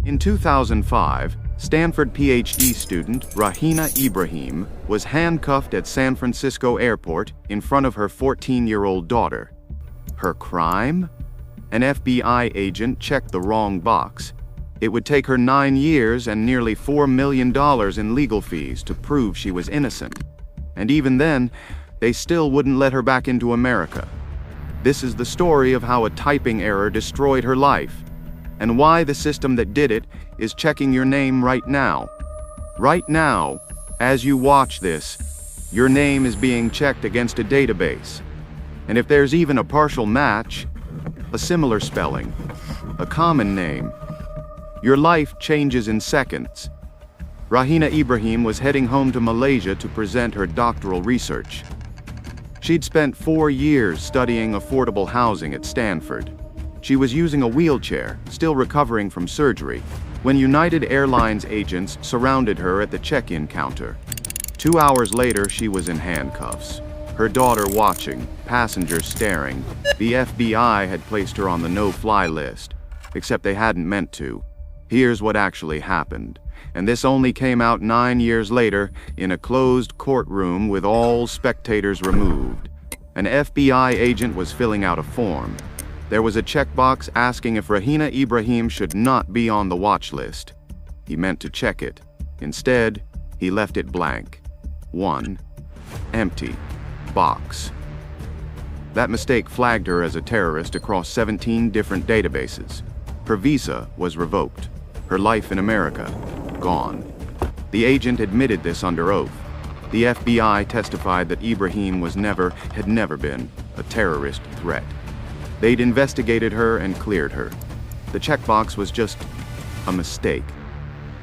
In 2005, Stanford PhD student Rahina Ibrahim was handcuffed at San Francisco Airport in front of her 14-year-old daughter. Her crime? An FBI agent checked the wrong box. It would take her 9 years and nearly $4 million in legal fees to prove she was innocent. And even then, they still wouldn't let her back into America. This is the story of how a typing error destroyed her life, and why the system that did it is checking your name right now. Right now, as you watch this, your name is being checked against a database. And if there's even a partial match, a similar spelling, a common name, your life changes in seconds. Rahina Ibrahim was heading home to Malaysia to present her doctoral research. She'd spent 4 years studying affordable housing at Stanford. She was using a wheelchair, still recovering from surgery, when United Airlines agents surrounded her at the check-in counter. 2 hours later, she was in handcuffs. Her daughter watching, passengers staring. The FBI had placed her on the no-fly list, except they hadn't meant to. Here's what actually happened, and this only came out 9 years later in a closed courtroom with all spectators removed. An FBI agent was filling out a form. There was a checkbox asking if Rahina Ibrahim should not be on the watch list. He meant to check it. Instead, he left it blank. 1. Empty. Box. That mistake flagged her as a terrorist across 17 different databases. Her visa was revoked. Her life in America, gone. The agent admitted this under oath. The FBI testified that Ibrahim had never been a terrorist threat. They'd investigated her and cleared her. The checkbox was just a mistake.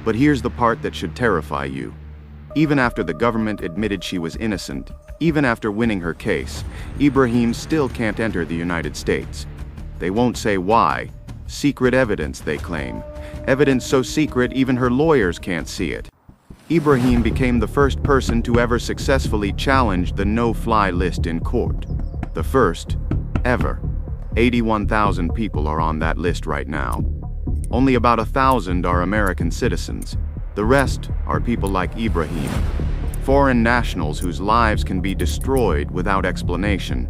But here's the part that should terrify you. Even after the government admitted she was innocent, even after winning her case, Ibrahim still can't enter the United States. They won't say why. Secret evidence, they claim. Evidence so secret even her lawyers can't see it. Ibrahim became the first person to ever successfully challenge the no-fly list in court. The first ever. 81,000 people are on that list right now. Only about 1,000 are American citizens. The rest are people like Ibrahim, foreign nationals whose lives can be destroyed without explanation.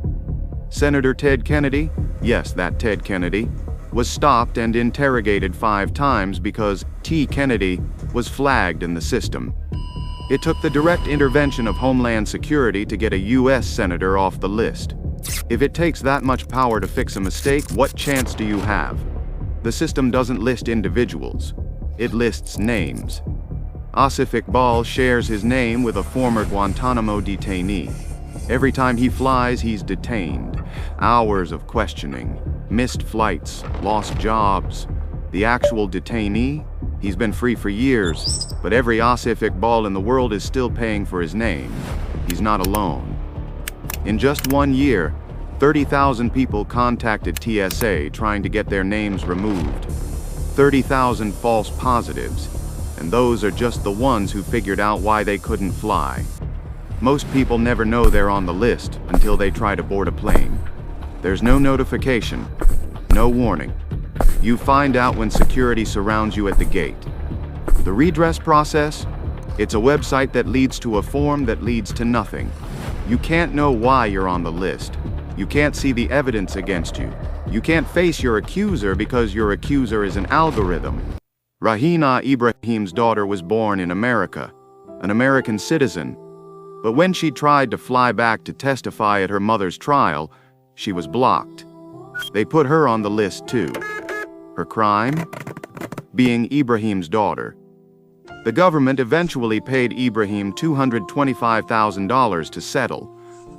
Senator Ted Kennedy, yes, that Ted Kennedy, was stopped and interrogated 5 times because T. Kennedy was flagged in the system. It took the direct intervention of Homeland Security to get a U.S. senator off the list. If it takes that much power to fix a mistake, what chance do you have? The system doesn't list individuals. It lists names. Asif Iqbal shares his name with a former Guantanamo detainee. Every time he flies, he's detained. Hours of questioning, missed flights, lost jobs. The actual detainee? He's been free for years, but every Asif Iqbal in the world is still paying for his name. He's not alone. In just 1 year, 30,000 people contacted TSA trying to get their names removed. 30,000 false positives, and those are just the ones who figured out why they couldn't fly. Most people never know they're on the list until they try to board a plane. There's no notification, no warning. You find out when security surrounds you at the gate. The redress process? It's a website that leads to a form that leads to nothing. You can't know why you're on the list. You can't see the evidence against you. You can't face your accuser because your accuser is an algorithm. Rahina Ibrahim's daughter was born in America, an American citizen. But when she tried to fly back to testify at her mother's trial, she was blocked. They put her on the list too. Her crime? Being Ibrahim's daughter. The government eventually paid Ibrahim $225,000 to settle.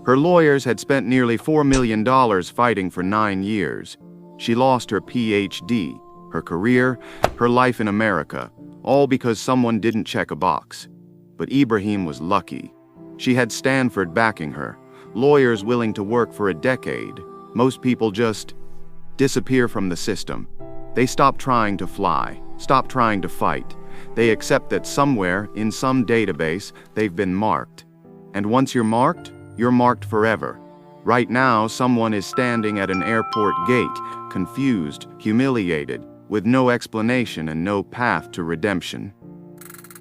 Her lawyers had spent nearly $4 million fighting for 9 years. She lost her PhD, her career, her life in America, all because someone didn't check a box. But Ibrahim was lucky. She had Stanford backing her, lawyers willing to work for a decade. Most people just disappear from the system. They stop trying to fly, stop trying to fight. They accept that somewhere, in some database, they've been marked. And once you're marked forever. Right now, someone is standing at an airport gate, confused, humiliated, with no explanation and no path to redemption.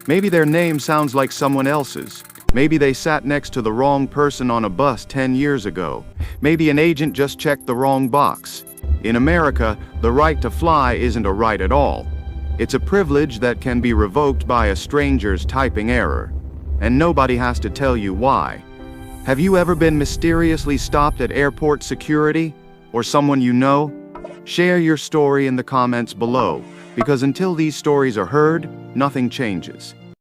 Maybe their name sounds like someone else's. Maybe they sat next to the wrong person on a bus 10 years ago. Maybe an agent just checked the wrong box. In America, the right to fly isn't a right at all. It's a privilege that can be revoked by a stranger's typing error. And nobody has to tell you why. Have you ever been mysteriously stopped at airport security? Or someone you know? Share your story in the comments below, because until these stories are heard, nothing changes.